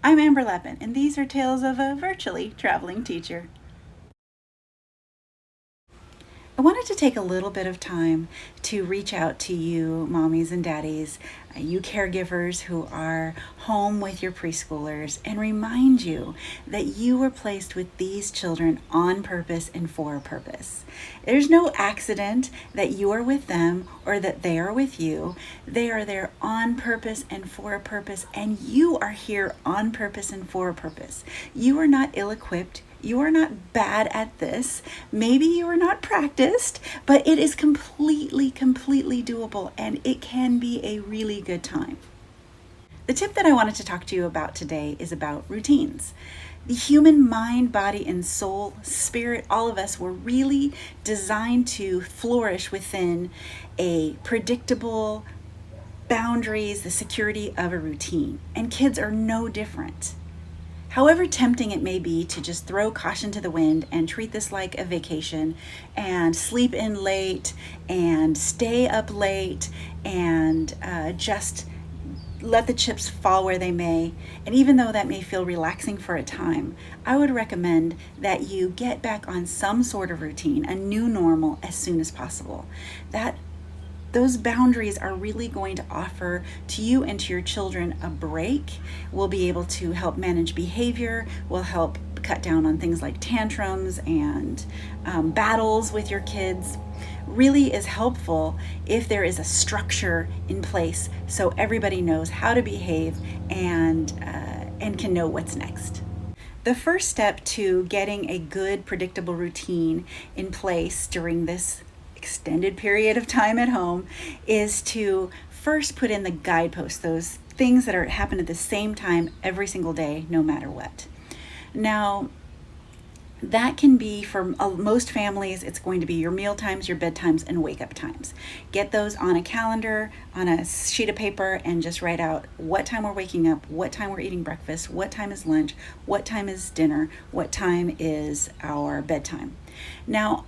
I'm Amber Leppin, and these are tales of a virtually traveling teacher. I wanted to take a little bit of time to reach out to you, mommies and daddies, you caregivers who are home with your preschoolers, and remind you that you were placed with these children on purpose and for a purpose. There's no accident that you are with them or that they are with you. They are there on purpose and for a purpose, and you are here on purpose and for a purpose. You are not ill-equipped. You are not bad at this. Maybe you are not practiced, but it is completely doable, and it can be a really good time. The tip that I wanted to talk to you about today is about routines. The human mind, body, and soul, spirit, all of us were really designed to flourish within a predictable boundaries, the security of a routine, and kids are no different. However tempting it may be to just throw caution to the wind and treat this like a vacation and sleep in late and stay up late and just let the chips fall where they may, and even though that may feel relaxing for a time, I would recommend that you get back on some sort of routine, a new normal, as soon as possible. Those boundaries are really going to offer to you and to your children a break. We'll be able to help manage behavior. We'll help cut down on things like tantrums and battles with your kids. Really is helpful if there is a structure in place so everybody knows how to behave and can know what's next. The first step to getting a good, predictable routine in place during this extended period of time at home is to first put in the guideposts, those things that happen at the same time every single day, no matter what. Now, that can be for most families, it's going to be your meal times, your bedtimes, and wake up times. Get those on a calendar, on a sheet of paper, and just write out what time we're waking up, what time we're eating breakfast, what time is lunch, what time is dinner, what time is our bedtime. Now,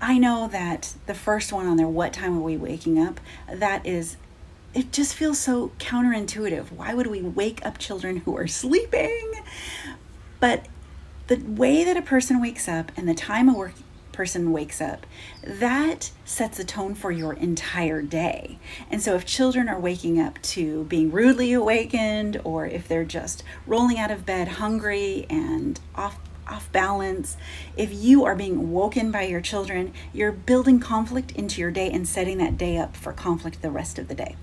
I know that the first one on there, what time are we waking up, it just feels so counterintuitive. Why would we wake up children who are sleeping? But the way that a person wakes up and the time a person wakes up, that sets the tone for your entire day. And so if children are waking up to being rudely awakened, or if they're just rolling out of bed hungry and off balance, if you are being woken by your children, you're building conflict into your day and setting that day up for conflict the rest of the day.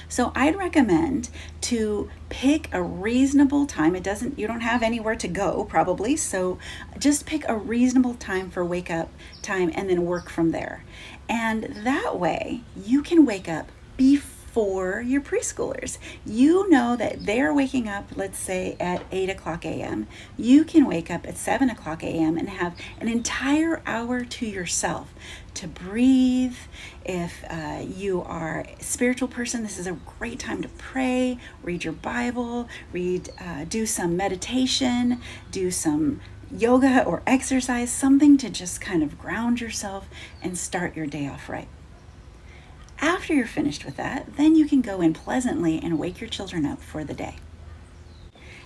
So I'd recommend to pick a reasonable time. You don't have anywhere to go probably, so just pick a reasonable time for wake up time and then work from there. And that way you can wake up before your preschoolers. You know that they're waking up, let's say at 8 o'clock a.m. You can wake up at 7 o'clock a.m. and have an entire hour to yourself to breathe. If you are a spiritual person, this is a great time to pray, read your Bible, do some meditation, do some yoga or exercise, something to just kind of ground yourself and start your day off right. After you're finished with that, then you can go in pleasantly and wake your children up for the day.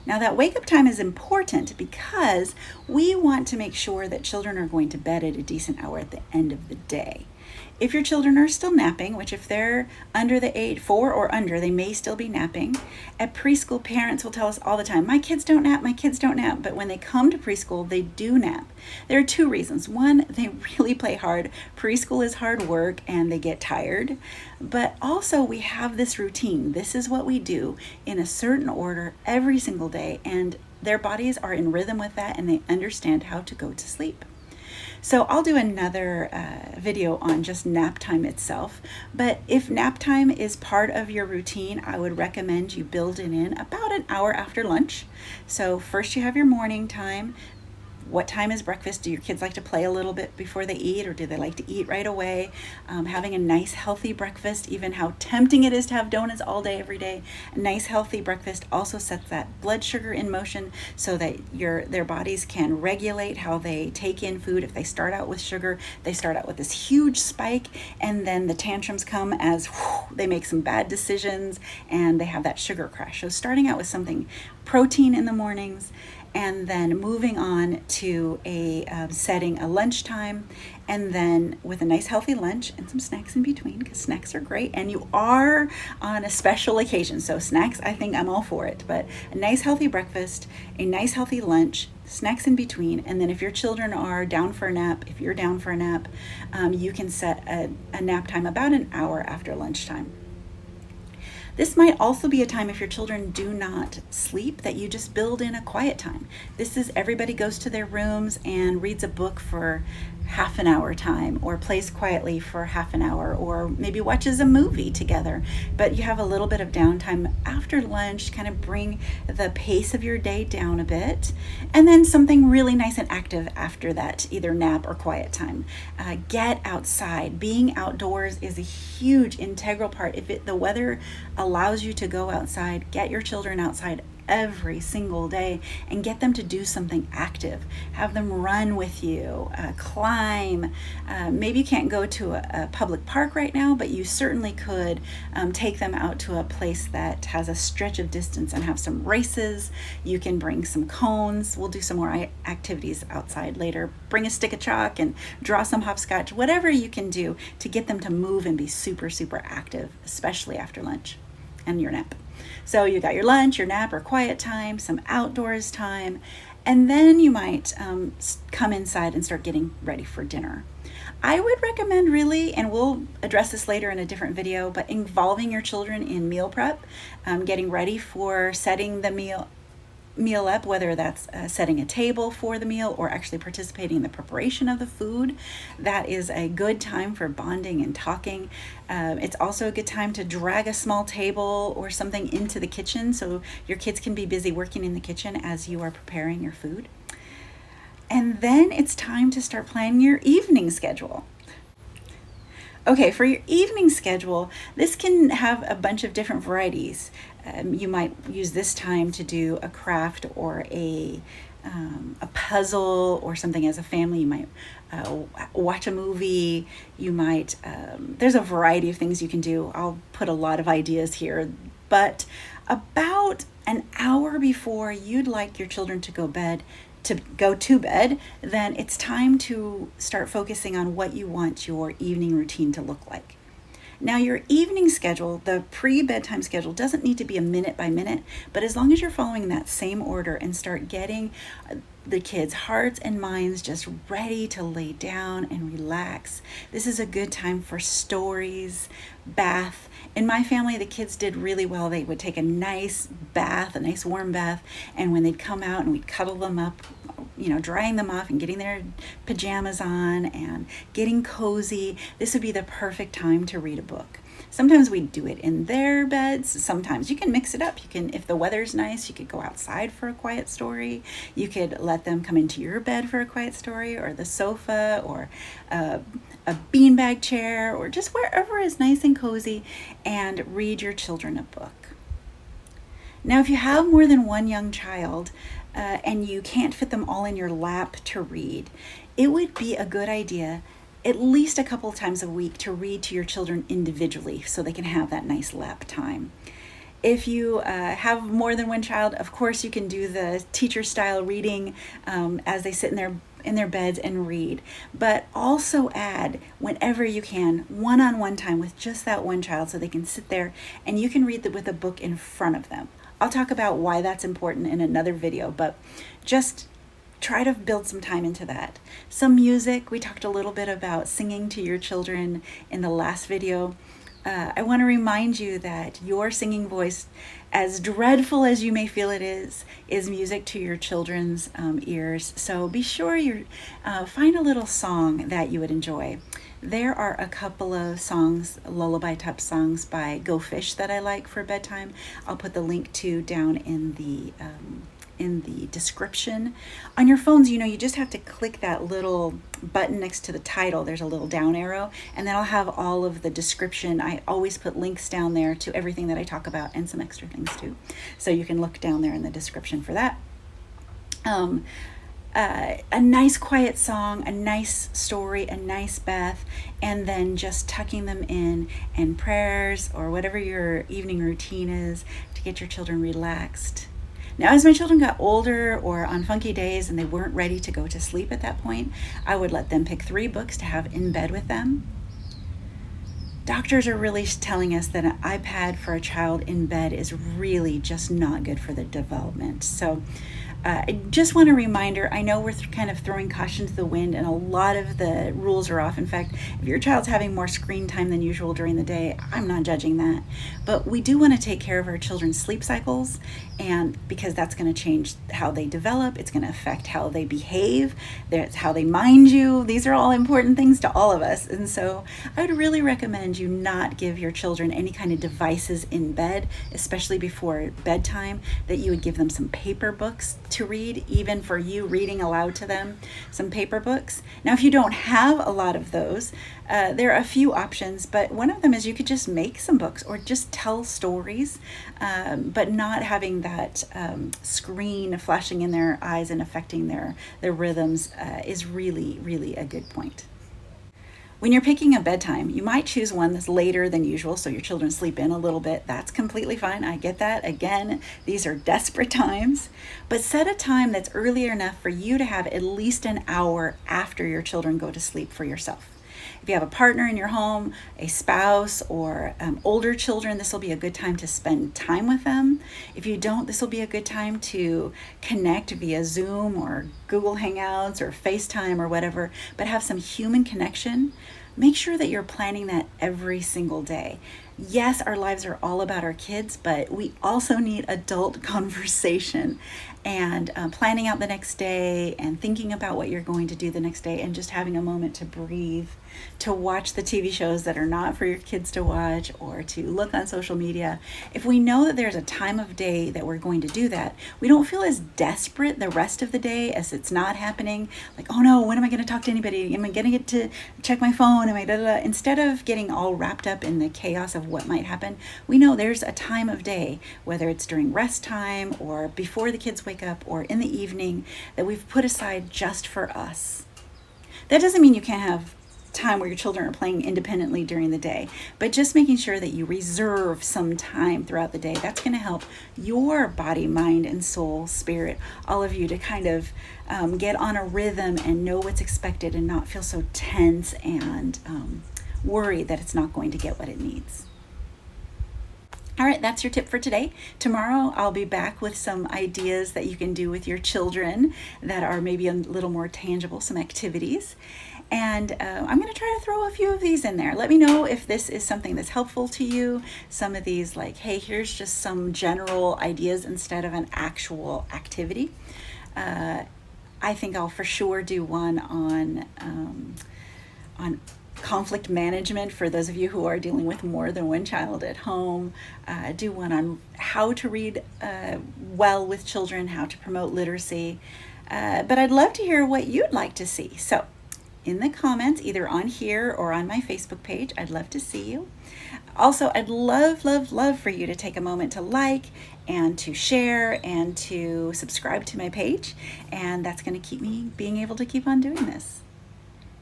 Now that wake up time is important because we want to make sure that children are going to bed at a decent hour at the end of the day. If your children are still napping, which if they're under the age 4 or under, they may still be napping. At preschool, parents will tell us all the time, my kids don't nap. But when they come to preschool, they do nap. There are 2 reasons. One, they really play hard. Preschool is hard work and they get tired. But also we have this routine. This is what we do in a certain order every single day. And their bodies are in rhythm with that and they understand how to go to sleep. So I'll do another video on just nap time itself, but if nap time is part of your routine, I would recommend you build it in about an hour after lunch. So first you have your morning time, What time is breakfast? Do your kids like to play a little bit before they eat, or do they like to eat right away? Having a nice healthy breakfast, even how tempting it is to have donuts all day every day, a nice healthy breakfast also sets that blood sugar in motion so that their bodies can regulate how they take in food. If they start out with sugar, they start out with this huge spike, and then the tantrums come as they make some bad decisions and they have that sugar crash. So starting out with something protein in the mornings, and then moving on to setting a lunchtime, and then with a nice healthy lunch and some snacks in between, because snacks are great, and you are on a special occasion. So snacks, I think I'm all for it, but a nice healthy breakfast, a nice healthy lunch, snacks in between, and then if your children are down for a nap, if you're down for a nap, you can set a nap time about an hour after lunchtime. This might also be a time, if your children do not sleep, that you just build in a quiet time. This is everybody goes to their rooms and reads a book for half an hour time, or plays quietly for half an hour, or maybe watches a movie together. But you have a little bit of downtime after lunch to kind of bring the pace of your day down a bit. And then something really nice and active after that, either nap or quiet time. Get outside. Being outdoors is a huge integral part. If the weather allows you to go outside, get your children outside every single day and get them to do something active. Have them run with you, climb. Maybe you can't go to a public park right now, but you certainly could take them out to a place that has a stretch of distance and have some races. You can bring some cones. We'll do some more activities outside later. Bring a stick of chalk and draw some hopscotch, whatever you can do to get them to move and be super, super active, especially after lunch and your nap. So you got your lunch, your nap, or quiet time, some outdoors time, and then you might come inside and start getting ready for dinner. I would recommend, really, and we'll address this later in a different video, but involving your children in meal prep, getting ready for setting the meal up, whether that's setting a table for the meal or actually participating in the preparation of the food. That is a good time for bonding and talking. It's also a good time to drag a small table or something into the kitchen so your kids can be busy working in the kitchen as you are preparing your food. And then it's time to start planning your evening schedule. Okay, for your evening schedule, this can have a bunch of different varieties. You might use this time to do a craft or a puzzle or something as a family. You might watch a movie. You might, there's a variety of things you can do. I'll put a lot of ideas here, but about an hour before you'd like your children to go to bed, then it's time to start focusing on what you want your evening routine to look like. Now, your evening schedule, the pre-bedtime schedule, doesn't need to be a minute by minute, but as long as you're following that same order and start getting the kids' hearts and minds just ready to lay down and relax, this is a good time for stories, bath. In my family, the kids did really well. They would take a nice bath, a nice warm bath, and when they'd come out and we'd cuddle them up, drying them off and getting their pajamas on and getting cozy, this would be the perfect time to read a book. Sometimes we do it in their beds. Sometimes you can mix it up. You can, if the weather's nice, you could go outside for a quiet story. You could let them come into your bed for a quiet story, or the sofa, or a beanbag chair, or just wherever is nice and cozy, and read your children a book. Now, if you have more than one young child and you can't fit them all in your lap to read, it would be a good idea at least a couple of times a week to read to your children individually so they can have that nice lap time. If you have more than one child, of course you can do the teacher style reading as they sit in their beds and read, but also add, whenever you can, one-on-one time with just that one child so they can sit there and you can read with a book in front of them. I'll talk about why that's important in another video, but just try to build some time into that. Some music. We talked a little bit about singing to your children in the last video. I want to remind you that your singing voice, as dreadful as you may feel it is music to your children's ears. So be sure you find a little song that you would enjoy. There are a couple of songs, lullaby type songs by Go Fish that I like for bedtime. I'll put the link to down in the in the description. On your phones, you just have to click that little button next to the title. There's a little down arrow, and then I'll have all of the description. I always put links down there to everything that I talk about and some extra things too. So you can look down there in the description for that. A nice quiet song, a nice story, a nice bath, and then just tucking them in, and prayers or whatever your evening routine is to get your children relaxed. Now, as my children got older or on funky days and they weren't ready to go to sleep at that point, I would let them pick 3 books to have in bed with them. Doctors are really telling us that an iPad for a child in bed is really just not good for their development. So I just want a reminder, I know we're kind of throwing caution to the wind and a lot of the rules are off. In fact, if your child's having more screen time than usual during the day, I'm not judging that. But we do want to take care of our children's sleep cycles, and because that's going to change how they develop, it's going to affect how they behave, that's how they mind you. These are all important things to all of us. And so I would really recommend you not give your children any kind of devices in bed, especially before bedtime, that you would give them some paper books to read, even for you reading aloud to them, some paper books. Now, if you don't have a lot of those, there are a few options, but one of them is you could just make some books or just tell stories, but not having that screen flashing in their eyes and affecting their rhythms is really, really a good point. When you're picking a bedtime, you might choose one that's later than usual so your children sleep in a little bit. That's completely fine. I get that. Again, these are desperate times. But set a time that's earlier enough for you to have at least an hour after your children go to sleep for yourself. If you have a partner in your home, a spouse, or older children, this will be a good time to spend time with them. If you don't, this will be a good time to connect via Zoom or Google Hangouts or FaceTime or whatever, but have some human connection. Make sure that you're planning that every single day. Yes, our lives are all about our kids, but we also need adult conversation and planning out the next day and thinking about what you're going to do the next day and just having a moment to breathe, to watch the TV shows that are not for your kids to watch or to look on social media. If we know that there's a time of day that we're going to do that, we don't feel as desperate the rest of the day as it's not happening. Like, oh no, when am I going to talk to anybody? Am I going to get to check my phone? Am I da, da, da? Instead of getting all wrapped up in the chaos of what might happen, we know there's a time of day, whether it's during rest time or before the kids wake up or in the evening, that we've put aside just for us. That doesn't mean you can't have time where your children are playing independently during the day, but just making sure that you reserve some time throughout the day. That's going to help your body, mind, and soul, spirit, all of you, to kind of get on a rhythm and know what's expected and not feel so tense and worried that it's not going to get what it needs. All right, that's your tip for today. Tomorrow, I'll be back with some ideas that you can do with your children that are maybe a little more tangible, some activities. And I'm going to try to throw a few of these in there. Let me know if this is something that's helpful to you. Some of these, like, hey, here's just some general ideas instead of an actual activity. I think I'll for sure do one on conflict management for those of you who are dealing with more than one child at home. Do one on how to read well with children, how to promote literacy. But I'd love to hear what you'd like to see. So in the comments, either on here or on my Facebook page, I'd love to see you. Also, I'd love, love, love for you to take a moment to like and to share and to subscribe to my page. And that's going to keep me being able to keep on doing this.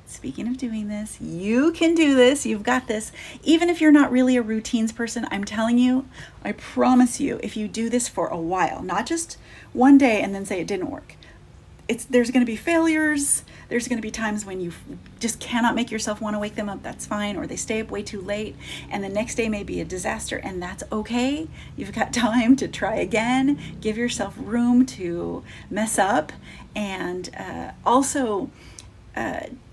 Speaking of doing this, you can do this. You've got this. Even if you're not really a routines person, I'm telling you, I promise you, if you do this for a while, not just one day and then say it didn't work. There's going to be failures. There's going to be times when you just cannot make yourself want to wake them up. That's fine. Or they stay up way too late. And the next day may be a disaster. And that's okay. You've got time to try again. Give yourself room to mess up. And also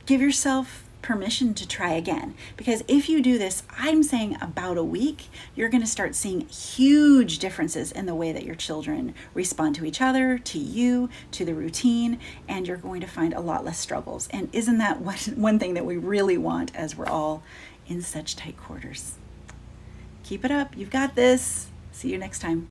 give yourself permission to try again. Because if you do this, I'm saying about a week, you're going to start seeing huge differences in the way that your children respond to each other, to you, to the routine, and you're going to find a lot less struggles. And isn't that one thing that we really want as we're all in such tight quarters? Keep it up. You've got this. See you next time.